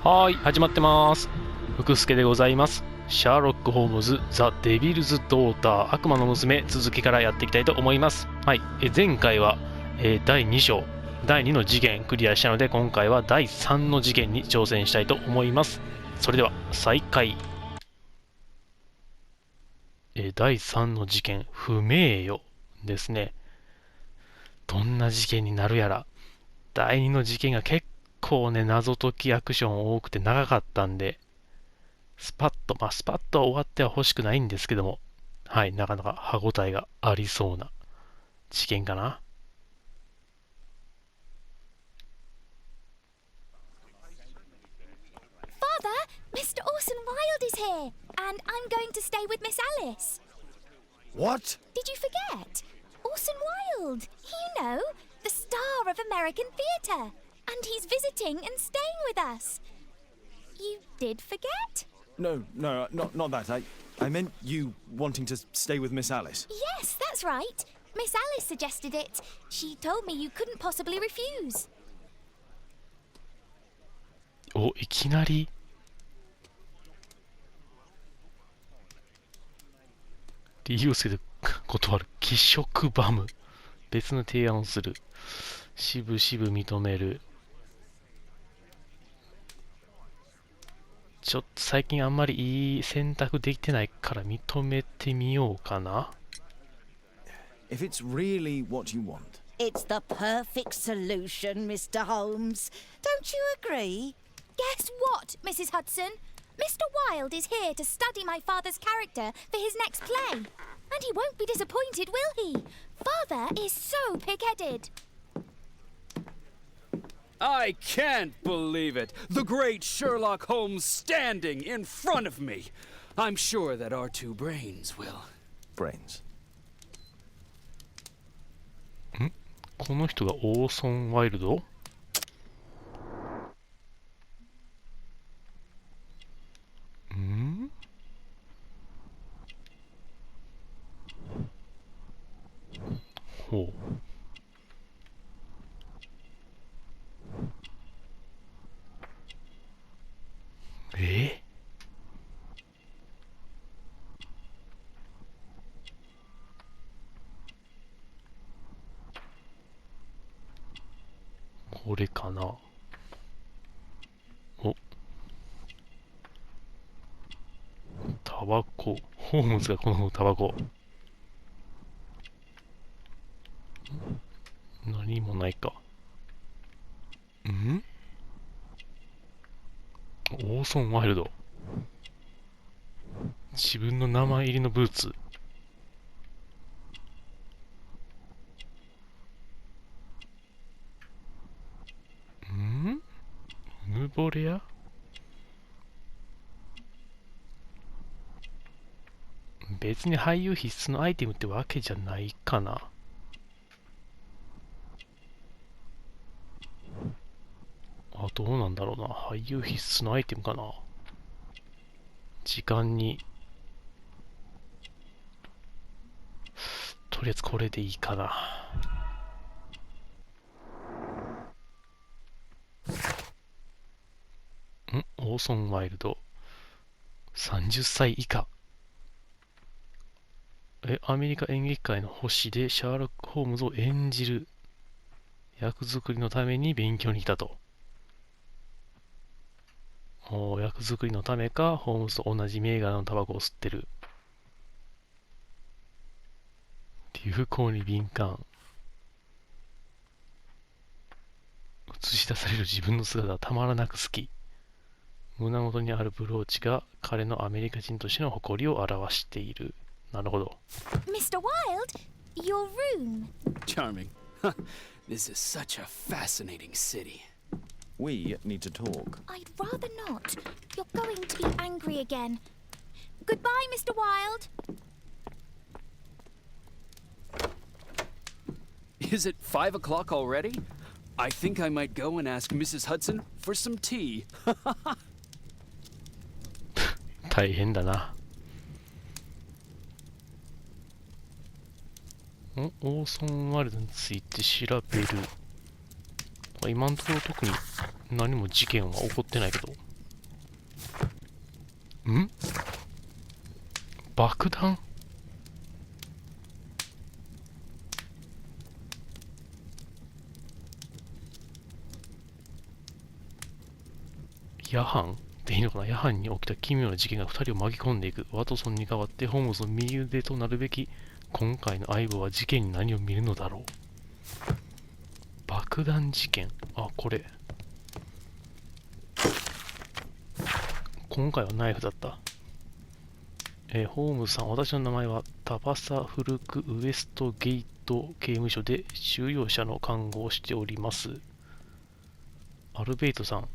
はーい、始まってます。福助でございます。シャーロック・ホームズ、ザ・デビルズ・ドーター、悪魔の娘、続きからやっていきたいと思います。はい、前回は、第2章、第2の次元クリアしたので、今回は第3の次元に挑戦したいと思います。それでは、再開。第3の次元、不名誉ですね。どんな事件になるやら。第2の事件が結構ね、謎解きアクション多くて長かったんで、スパッとは終わっては欲しくないんですけども、はい、なかなか歯応えがありそうな事件かな。Father, Mr. Orson Wilde is here, and I'm going to stay with Miss Alice. What? Did you forget? Orson Wilde, you know, the star of American theatre. And he's visiting and staying with us. You did forget? No, not that. I meant you wanting to stay with Miss Alice. Yes, that's right. Miss Alice suggested it. She told me you couldn't possibly refuse. お、いきなり理由をつけて断る。気色バム。別の提案をする。しぶしぶ認める。ちょっと最近あんまりいい選択できてないから認めてみようかな。If it's really what you want. It's the perfect solution, Mr. Holmes. Don't you agree? Guess what, Mrs. Hudson? Mr. Wilde is here to study my father's character for his next play. And he won't be disappointed, will he? Father is so pig-headed. I can't believe it! The great Sherlock Holmes standing in front of me! I'm sure that our two brains will. Brains. この人がオーソン・ワイルド？ほう。これかな。お、タバコ。ホームズがこのタバコ。何もないか。オーソン・ワイルド。自分の名前入りのブーツ。ヌボレア？別に俳優必須のアイテムってわけじゃないかな。あ、どうなんだろうな。俳優必須のアイテムかな。時間に。とりあえずこれでいいかな。オーソン・ワイルド。30歳以下。アメリカ演劇界の星でシャーロック・ホームズを演じる役作りのために勉強に来たと。役作りのためか、ホームズと同じ銘柄のタバコを吸ってる。流行に敏感。映し出される自分の姿はたまらなく好き。胸元にあるブローチが彼のアメリカ人としての誇りを表している。なるほど。Mr. Wilde, your room. Charming. This is such a fascinating city. We need to talk. I'd rather not. You're going to be angry again. Goodbye, Mr. Wilde. Is it 5 o'clock already? I think I might go and ask Mrs. Hudson for some tea. 大変だな。オーソン・ワイルドについて調べる。今のところ特に何も事件は起こってないけど。ん？爆弾？夜半っていいのかな。夜半に起きた奇妙な事件が2人を巻き込んでいく。ワトソンに代わってホームズの右腕となるべき今回の相棒は事件に何を見るのだろう。爆弾事件。あ、これ。今回はナイフだった。ホームズさん、私の名前はタバサフルクウエストゲート刑務所で収容者の看護をしております。アルベイトさん、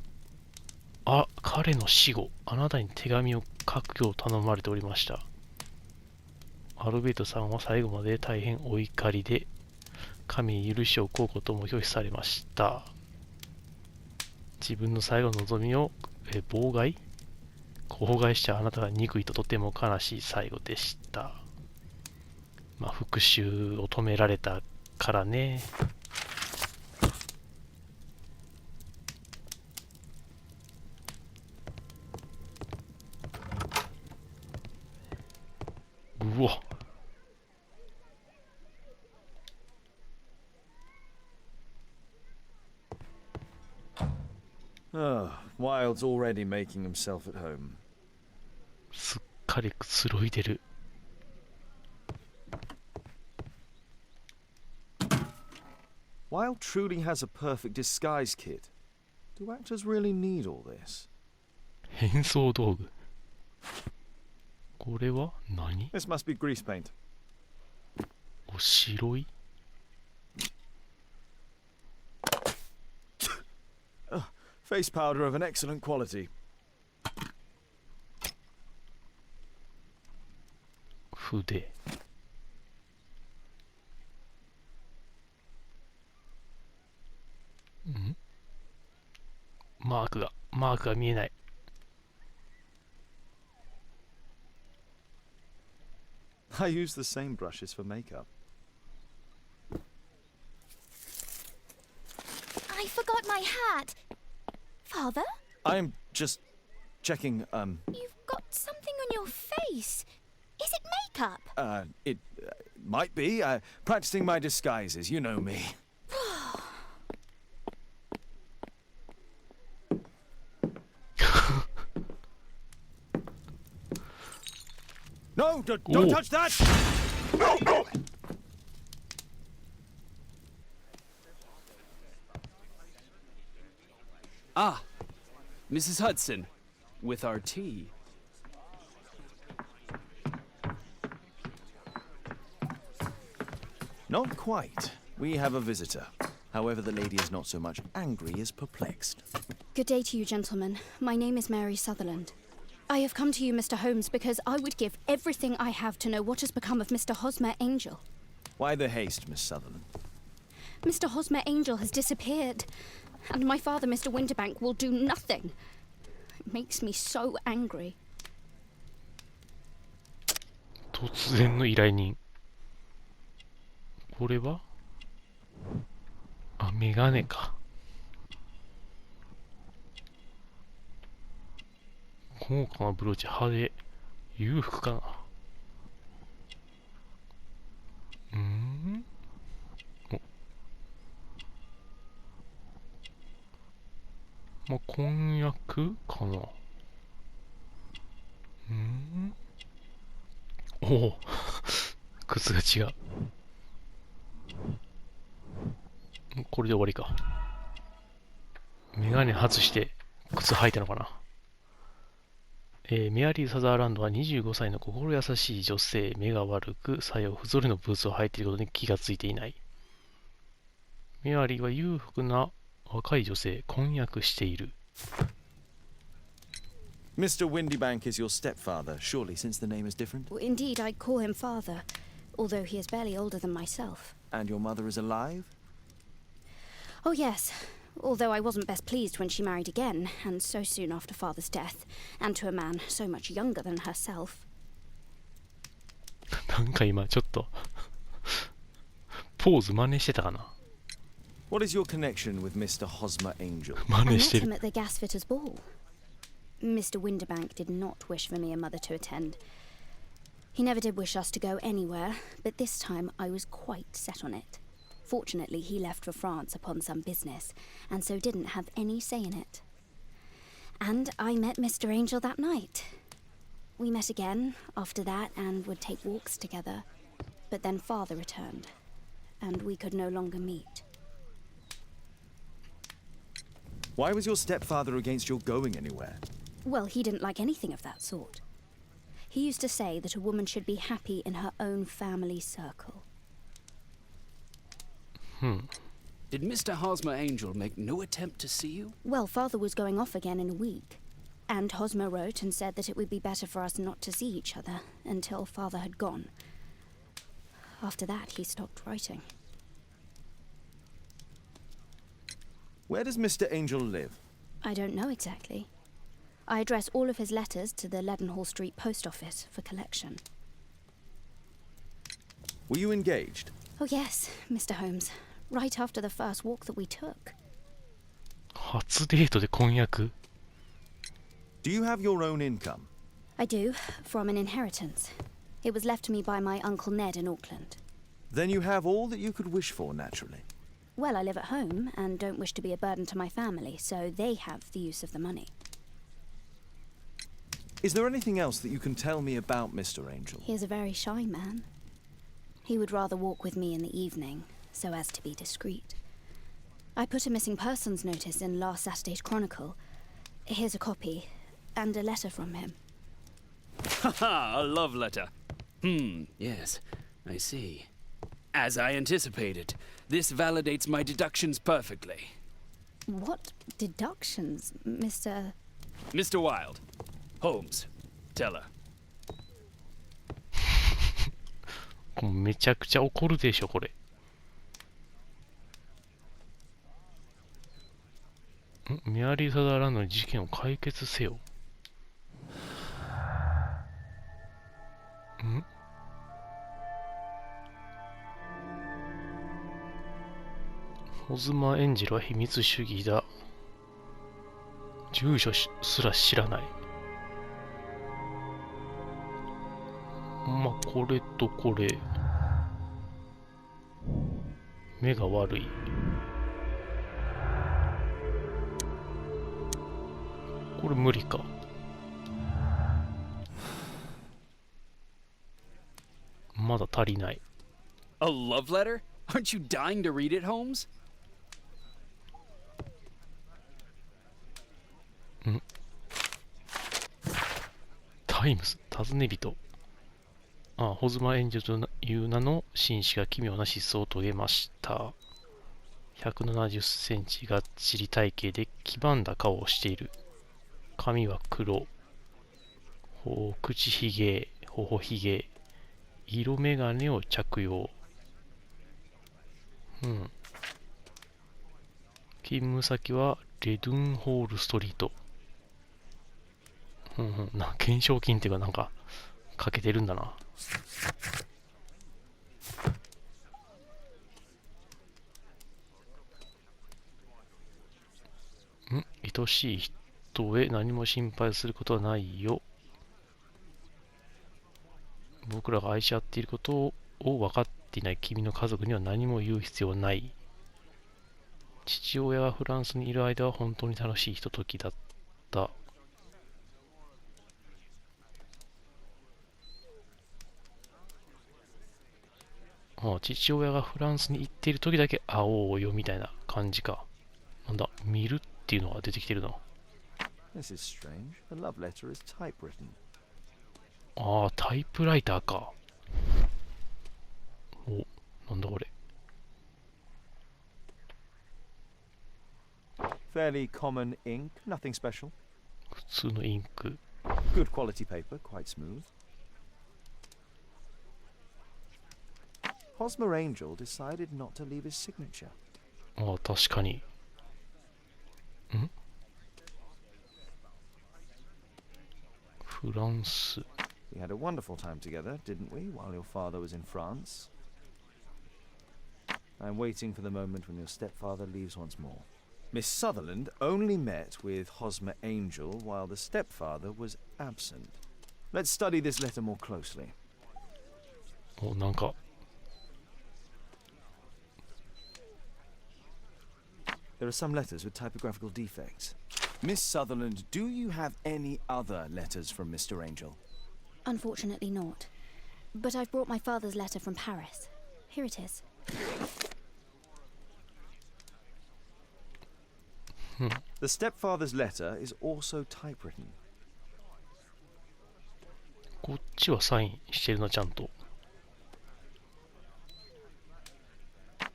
彼の死後、あなたに手紙を書くよう頼まれておりました。アルベイトさんは最後まで大変お怒りで、神に許しを請うことも拒否されました。自分の最後の望みを、妨害したあなたが憎いととても悲しい最後でした。まあ、復讐を止められたからね。うわ。Oh, Wilde's already making himself at home. すっかりくつろいでる。Wilde truly has a perfect disguise kit. Do actors really need all this? 変装道具。これは何？ This must be grease paint. お白い？ Face powder of an excellent quality. 筆。ん？マークが見えない。I use the same brushes for makeup. I forgot my hat. Father? I'm just checking, You've got something on your face. Is it makeup? It might be. Practicing my disguises, you know me. No, don't touch that! Ah, Mrs. Hudson, with our tea. Not quite. We have a visitor. However, the lady is not so much angry as perplexed. Good day to you, gentlemen. My name is Mary Sutherland. I have come to you, Mr. Holmes, because I would give everything I have to know what has become of Mr. Hosmer Angel. Why the haste, Miss Sutherland? Mr. Hosmer Angel has disappeared, and my father, Mr. Winterbank, will do nothing. It makes me so angry. 突然の依頼人。これは？あ、メガネか。高価なブローチ、派手。裕福かな。まあ、婚約かな。おお靴が違う。これで終わりか。メガネ外して靴履いたのかな。メアリー・サザーランドは25歳の心優しい女性、目が悪く、左右不ぞりのブーツを履いていることに気がついていない。メアリーは裕福な若い女性、婚約している。Mr. Windybank is your stepfather, surely, since the name is different? Well, indeed, I call him father, although he is barely older than myself. And your mother is alive? Oh, yes. Although I wasn't best pleased when she married again, and so soon after father's death, and to a man so much younger than herself. なんか今ちょっとポーズ真似してたかな。 What is your connection with Mr. Hosmer Angel? 真 I 似して met る。 him at the gasfitter's ball. Mr. Winterbank did not wish for me and Mother to attend. He never did wish us to go anywhere, but this time I was quite set on it. Fortunately, he left for France upon some business, and so didn't have any say in it. And I met Mr. Angel that night. We met again after that and would take walks together. But then Father returned, and we could no longer meet. Why was your stepfather against your going anywhere? Well, he didn't like anything of that sort. He used to say that a woman should be happy in her own family circle. Did Mr. Hosmer Angel make no attempt to see you? Well, Father was going off again in a week, and Hosmer wrote and said that it would be better for us not to see each other until Father had gone. After that, he stopped writing. Where does Mr. Angel live? I don't know exactly. I address all of his letters to the Leadenhall Street Post Office for collection. Were you engaged? Oh yes, Mr. Holmes. Right after the first walk that we took. 初デートで婚約 Do you have your own income? I do, from an inheritance. It was left to me by my Uncle Ned in Auckland. Then you have all that you could wish for, naturally. Well, I live at home and don't wish to be a burden to my family, so they have the use of the money. Is there anything else that you can tell me about Mr. Angel? He is a very shy man. He would rather walk with me in the evening, so as to be discreet. I put a missing persons notice in last Saturday's Chronicle. Here's a copy, and a letter from him. Haha, a love letter. Yes, I see. As I anticipated, this validates my deductions perfectly. What deductions, Mr. Mr. Wilde, Holmes, tell her. めちゃくちゃ怒るでしょこれ。メアリー・サダーランドに事件を解決せよ。ホズマー・エンジェルは秘密主義だ。住所すら知らない。まあ、これとこれ。目が悪い。これ無理か。まだ足りない。A love letter? Aren't you dying to read it, Holmes? タイムズ、尋ね人。ホズマエンジェルという名の紳士が奇妙な失踪を遂げました。170センチがっちり体型で黄ばんだ顔をしている。髪は黒。口ひげ、頬ひげ。色眼鏡を着用。勤務先はレドゥンホールストリート。懸賞金っていうかなんかかけてるんだな。愛しい人へ何も心配することはないよ。僕らが愛し合っていることを分かっていない君の家族には何も言う必要はない。父親がフランスにいる間は本当に楽しいひとときだった。父親がフランスに行っている時だけ会おうよみたいな感じか。なんだ、見るっていうのが出てきてるな。This is strange. The love letter is typewritten. タイプライターか。なんだこれ。Fairly common ink, nothing special. 普通のインク。Good quality paper, quite smooth. Hosmer Angel decided not to leave his signature. 確かに。フランス。We had a wonderful time together, didn't we, while your father was in France? I'm waiting for the moment when your stepfather leaves once more. Miss Sutherland only met with Hosmer Angel while the stepfather was absent. Let's study this letter more closely. お、なんか There are some letters with typographical defects. Miss Sutherland, do you have any other letters from Mr. Angel? Unfortunately not. But I've brought my father's letter from Paris. Here it is. The stepfather's letter is also typewritten. こっちはサインしてるな、ちゃんと。I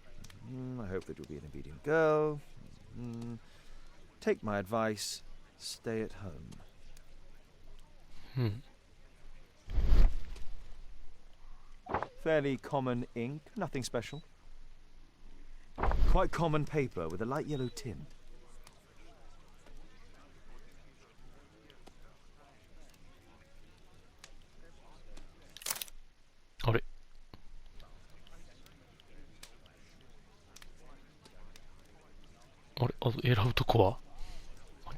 hope that you'll be an obedient girl. Take my advice. Stay at home. Fairly common ink, nothing special. Quite common paper with a light yellow tint. あれ、あれ、あと選ぶとこは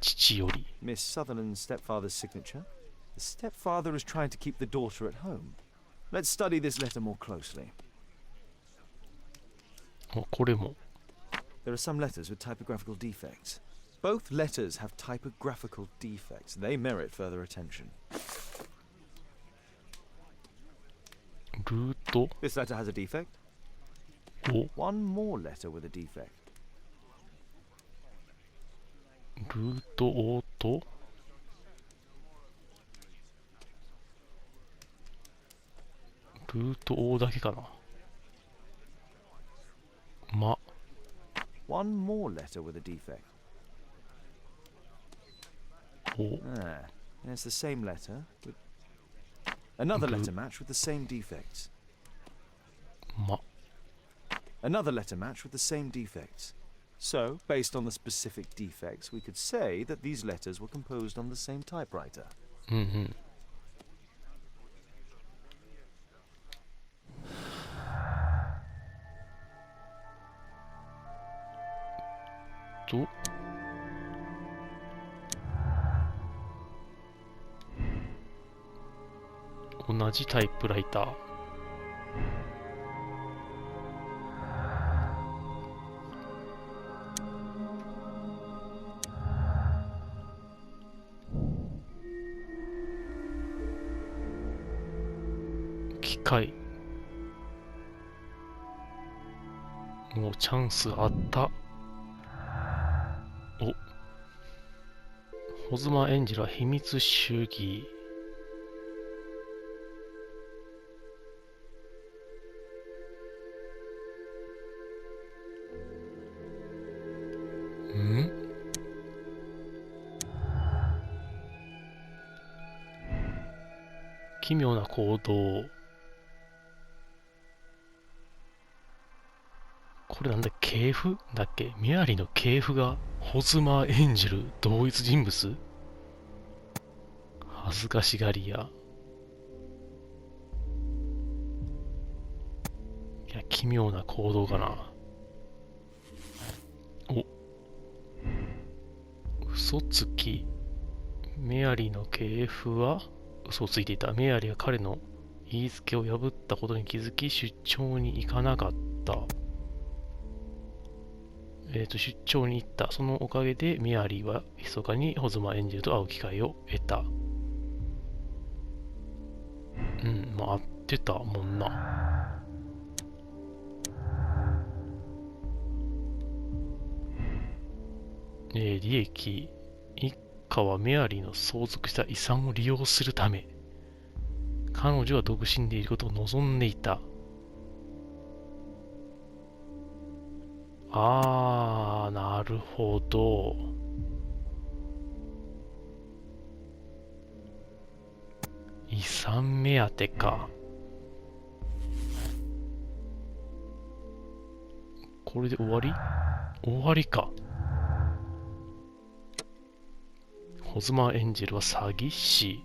父より。 Miss Sutherland's stepfather's signature. The stepfather is trying to keep the daughter at home. Let's study this letter more closely. あ、これも。 There are some letters with typographical defects. Both letters have typographical defects. They merit further attention. ルート This letter has a defect. を One more letter with a defect. ルート O とルート O だけかな。ま、 One more letter with a defect. お、 Ah, and it's the same letter with another letter match with the same defects. ま、 Another letter match with the same defects. So, based on the specific defects, we could say that these letters were composed on the same typewriter. うんうん。と、同じタイプライター。機械。もうチャンスあった。お、ホズマエンジェルは秘密主義。ん？奇妙な行動。これなんだ、系譜だっけ？メアリーの系譜がホズマエンジェル同一人物？恥ずかしがり屋。いや、奇妙な行動かな。お、嘘つき。メアリーの系譜は嘘をついていた。メアリーは彼の言いつけを破ったことに気づき出張に行かなかった。出張に行った。そのおかげでメアリーは密かにホズマエンジェルと会う機会を得た。うん、まあ、会ってたもんな。利益。一家はメアリーの相続した遺産を利用するため、彼女は独身でいることを望んでいた。あー、なるほど。遺産目当てか。これで終わり？終わりか。ホズマエンジェルは詐欺師。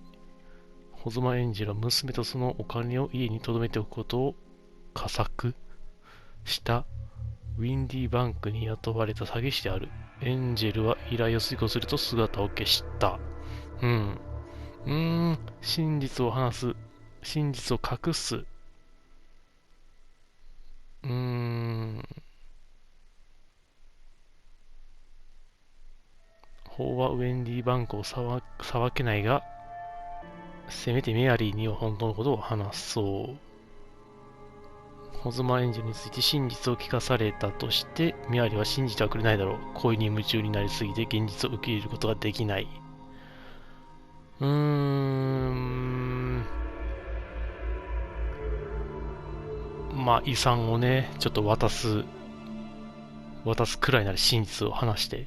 ホズマエンジェルは娘とそのお金を家に留めておくことを画策したウィンディーバンクに雇われた詐欺師である。エンジェルは依頼を遂行すると姿を消した。真実を話す。真実を隠す。法はウェンディバンクを裁けないが、せめてメアリーには本当のことを話そう。ホズマエンジェルについて真実を聞かされたとして、メアリーは信じてはくれないだろう。恋に夢中になりすぎて現実を受け入れることができない。まあ遺産をね、ちょっと渡すくらいなら真実を話して、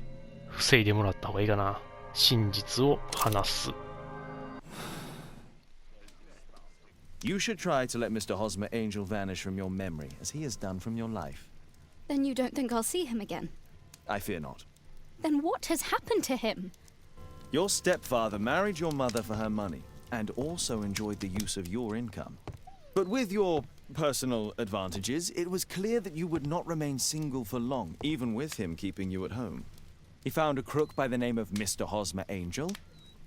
防いでもらった方がいいかな。真実を話す。You should try to let Mr. Hosmer Angel vanish from your memory, as he has done from your life. Then you don't think I'll see him again? I fear not. Then what has happened to him? Your stepfather married your mother for her money, and also enjoyed the use of your income. But with your personal advantages, it was clear that you would not remain single for long, even with him keeping you at home. He found a crook by the name of Mr. Hosmer Angel.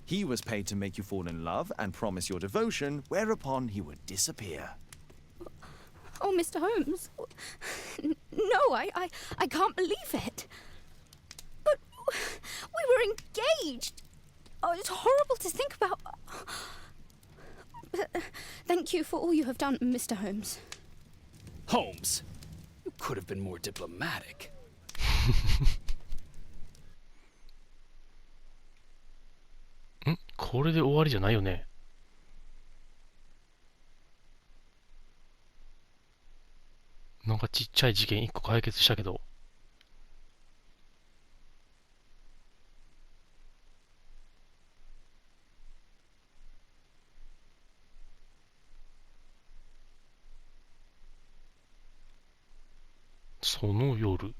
He was paid to make you fall in love and promise your devotion, whereupon he would disappear. Oh, Mr. Holmes. No, I can't believe it. But we were engaged. Oh, it's horrible to think about. But thank you for all you have done, Mr. Holmes. Holmes, you could have been more diplomatic. これで終わりじゃないよね。なんかちっちゃい事件1個解決したけど。その夜。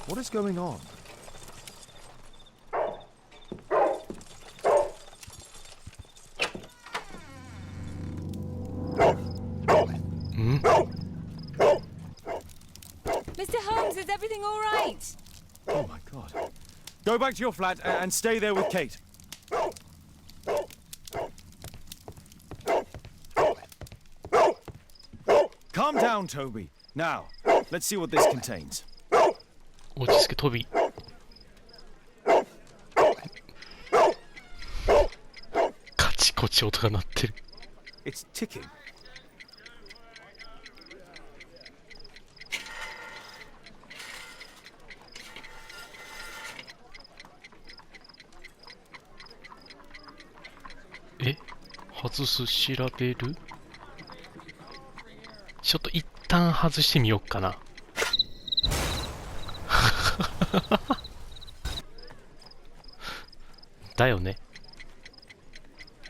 What is going on? Mr. Holmes, is everything all right? Oh my god. Go back to your flat and stay there with Kate. Calm down, Toby. Now, let's see what this contains. 落ち着けトビ。カチコチ音が鳴ってる。It's ticking.外す、調べる。ちょっと一旦外してみよっかな。だよね。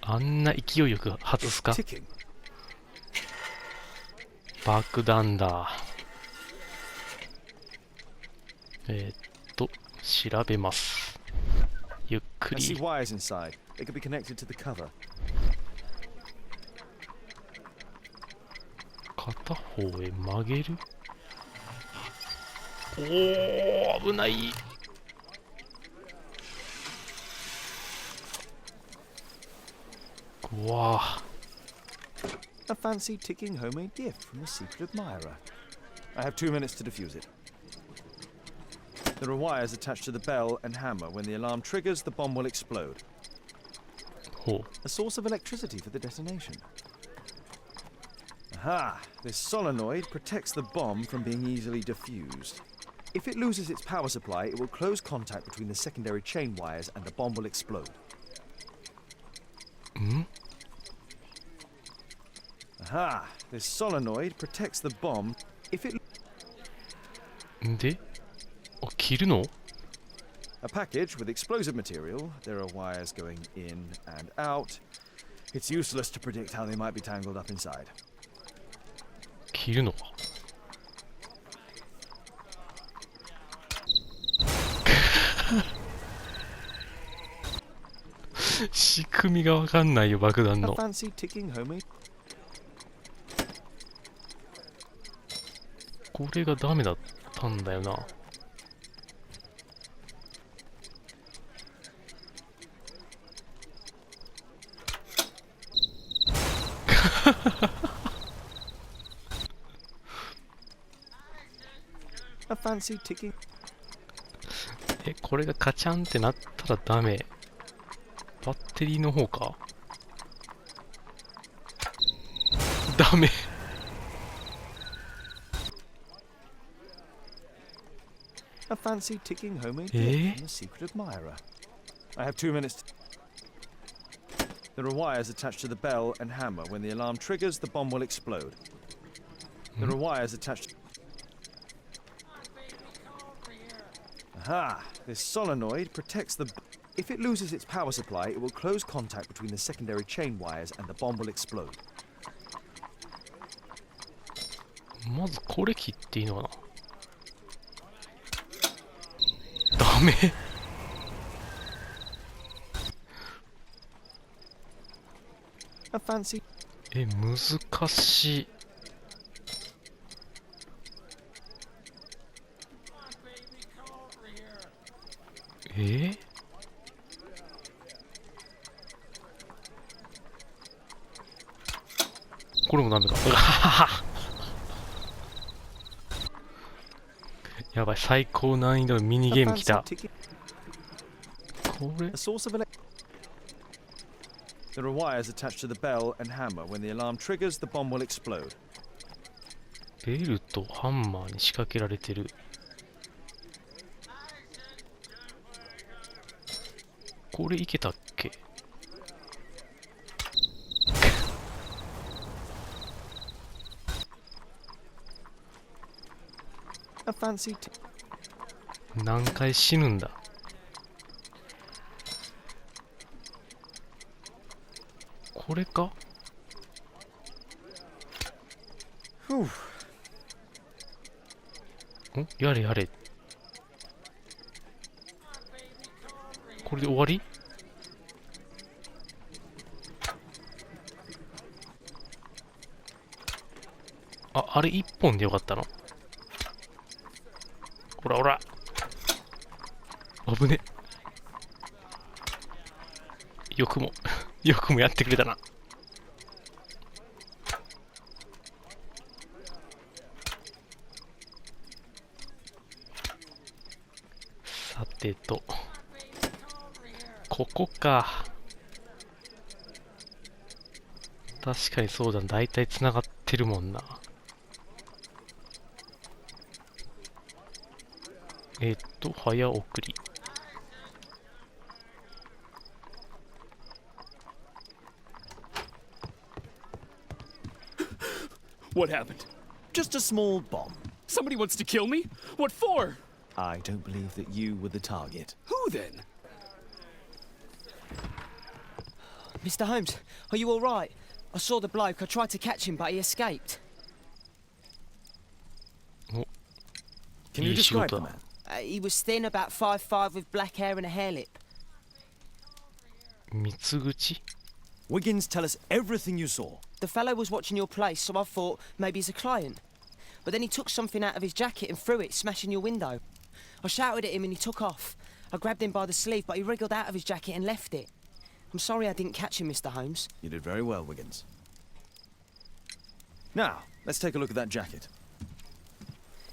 あんな勢いよく外すか。爆弾だ。調べます。ゆっくり。片方へ曲げる。おー、危ない。うわあ。A fancy ticking homemade gift from a secret admirer. I have 2 minutes to defuse it. There are wires attached to the bell and hammer. When the alarm triggers, the bomb will explode. A source of electricity for the detonation. Aha! This solenoid protects the bomb from being easily diffused. If it loses its power supply, it will close contact between the secondary chain wires and the bomb will explode. Aha! This solenoid protects the bomb. If it... で、切るの? A package with explosive material. There are wires going in and out. It's useless to predict how they might be tangled up inside. 切るのか? 仕組みがわかんないよ、爆弾の。これがダメだったんだよな。A fancy ticking? これがカチャンってなったらダメ。バッテリーの方か。ダメ。A fancy ticking homemade bit from a secret admirer. I have 2 minutes. There are wires attached to the bell and hammer. When the alarm triggers, the bomb will explode. There are wires attached. Aha! This solenoid protects the. If it loses its power supply, it will close contact between the secondary chain wires and the bomb will explode. まずこれ切っていいのかな。ダメ。A fancy. 難しい。これもダメか。やばい、最高難易度のミニゲーム来た。これ A source of There are wires attached to the bell and hammer. When the alarm triggers, the bomb will explode. ベルとハンマーに仕掛けられてる。これいけたっけ。A fancy. 何回死ぬんだ。これか。やれやれ。これで終わり？あれ一本でよかったの？ほらほら。危ね。よくもやってくれたな。さてと、ここか。確かにそうだ、だいたいつながってるもんな。早送り。What happened? Just a small bomb. Somebody wants to kill me? What for? I don't believe that you were the target. Who then? Mr. Holmes, are you all right? I saw the bloke. I tried to catch him, but he escaped. Can you describe the man? He was thin, about 5'5", with black hair and a hair lip. 三口？ Wiggins, tell us everything you saw. The fellow was watching your place, so I thought maybe he's a client. But then he took something out of his jacket and threw it, smashing your window. I shouted at him and he took off. I grabbed him by the sleeve, but he wriggled out of his jacket and left it. I'm sorry I didn't catch him, Mr. Holmes. You did very well, Wiggins. Now, let's take a look at that jacket.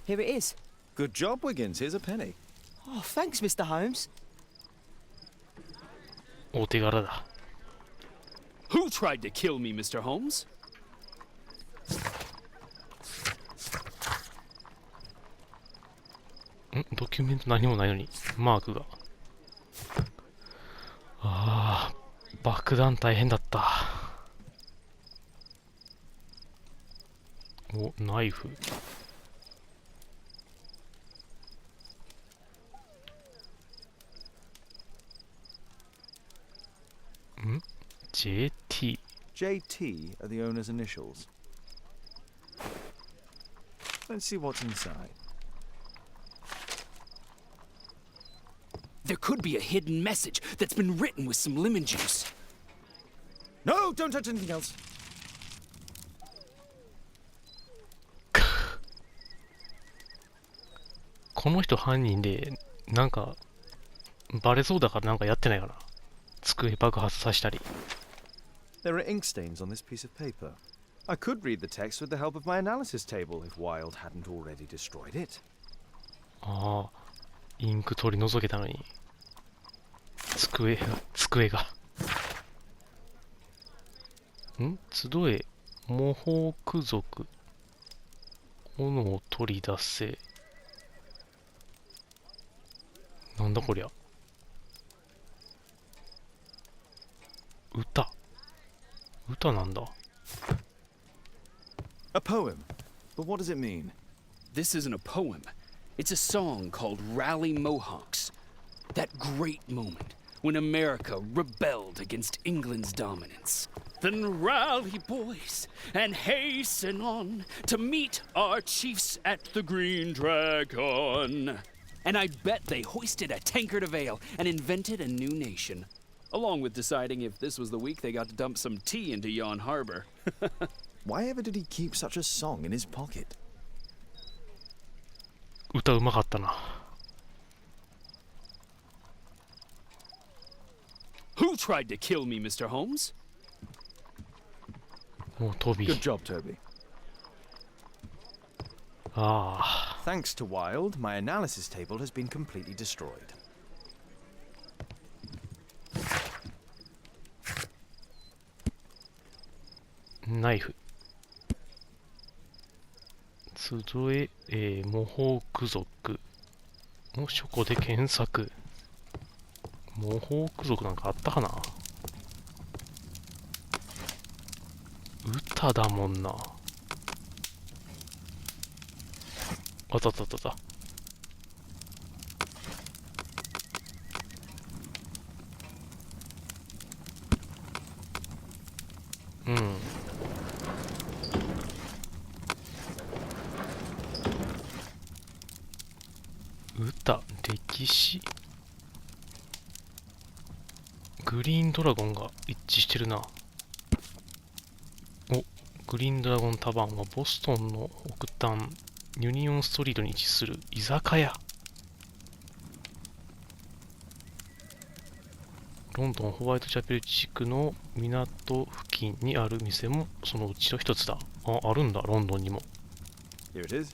Here it is. Good job, Wiggins. Here's a penny. Oh, thanks, Mr. Holmes. お手柄だ。Who tried to kill me, Mr. Holmes? ドキュメント何もないのにマークが。爆弾大変だった。お、ナイフ。JT. JT are the owner's initials. Let's see what's inside. There could be a hidden message that's been written with some lemon juice. No, don't touch anything else. この人犯人で、なんか、バレそうだからなんかやってないかな。机爆発させたり。There are ink stains on this piece of paper. I could read the text with the help of my analysis table if Wilde hadn't already destroyed it. ああ、インク取り除けたのに。机が。集え、模倣区族。斧を取り出せ。なんだこりゃ。歌なんだ。A poem. But what does it mean? This isn't a poem. It's a song called Rally Mohawks. That great moment when America rebelled against England's dominance. Then rally, boys, and hasten on to meet our chiefs at the Green Dragon. And I bet they hoisted a tankard of ale and invented a new nation. Along with deciding if this was the week they got to dump some tea into yon harbor. Why ever did he keep such a song in his pocket? 歌うまかったな。Who tried to kill me, Mr. Holmes? もうトビ Good job, Toby. ああ、 Thanks to Wilde, my analysis table has been completely destroyed. ナイフ。集え、模倣区族。もう書庫で検索。模倣区族なんかあったかな。歌だもんな。あったあったあった。うん。歌、歴史。グリーンドラゴンが一致してるな。お、グリーンドラゴンタバンはボストンの北端、ユニオンストリートに位置する居酒屋。ロンドンホワイトチャペル地区の港付近にある店もそのうちの一つだ。あるんだ、ロンドンにも。Here it is.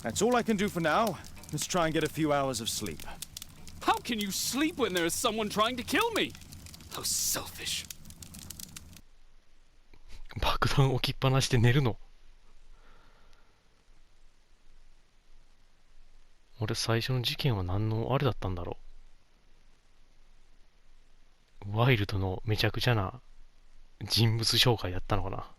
That's all I can do for now. Let's try and get a few hours of sleep. How can you sleep when there is someone trying to kill me? How selfish. 爆弾置きっぱなしで寝るの。俺最初の事件は何のあれだったんだろう。ワイルドのめちゃくちゃな人物紹介やったのかな。